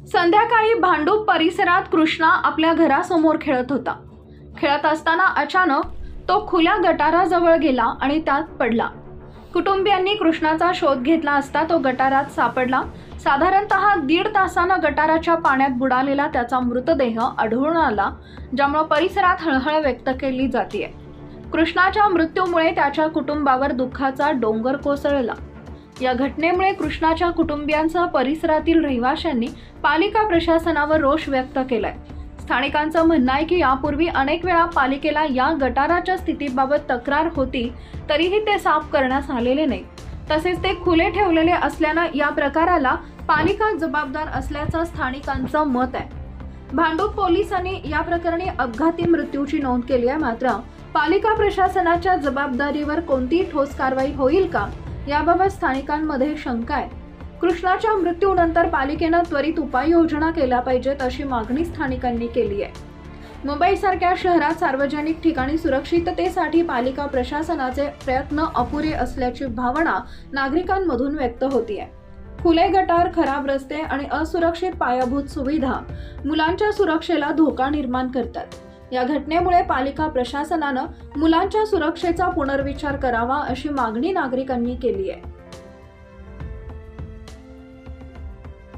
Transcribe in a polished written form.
संध्याकाळी भांडूप परिसरात कृष्णा आपल्या घरासमोर खेळत होता। खेळत असताना अचानक तो खुल्या गटाराजवळ गेला आणि त्यात पडला। कुटुंबियांनी कृष्णाचा शोध घेतला असता तो गटारात सापडला। साधारणतः 1.5 तासानं गटाराच्या पाण्यात बुडालेला त्याचा मृतदेह आढळून आला, ज्यामुळे परिसरात हळहळ व्यक्त केली जाते। कृष्णाच्या मृत्यूमुळे त्याच्या कुटुंबावर दुःखाचा डोंगर कोसळला। या घटनेमुळे कृष्णाच्या कुटुंबियांसह परिसरातील रहिवाशांनी पालिका प्रशासनावर रोष व्यक्त केलाय। स्थानिकांचं म्हणणं आहे की यापूर्वी अनेक वेळा पालिकेला या गटाराच्या स्थितीबाबत तक्रार होती, तरीही ते साफ करण्यास आलेले नाही। तसेच ते खुले ठेवलेले असल्यानं या प्रकाराला पालिका जबाबदार असल्याचं स्थानिकांचं मत आहे। भांडूप पोलिसांनी या प्रकरणी अपघाती मृत्यूची नोंद केली आहे, मात्र पालिका प्रशासनाच्या जबाबदारीवर कोणतीही ठोस कारवाई होईल का, याबाबत स्थानिकांमध्ये शंका आहे। कृष्णाच्या मृत्यूनंतर पालिकेनं त्वरित उपाययोजना केल्या पाहिजेत अशी मागणी स्थानिकांनी केली आहे। मुंबईसारख्या शहरात सार्वजनिक ठिकाणी सुरक्षिततेसाठी पालिका प्रशासनाचे प्रयत्न अपुरे असल्याची भावना नागरिकांमधून व्यक्त होतीये। खुले गटार, खराब रस्ते आणि असुरक्षित पायाभूत सुविधा मुलांच्या सुरक्षेला धोका निर्माण करतात। या घटनेमुळे पालिका प्रशासनानं मुलांच्या सुरक्षेचा पुनर्विचार करावा अशी मागणी नागरिकांनी केली आहे।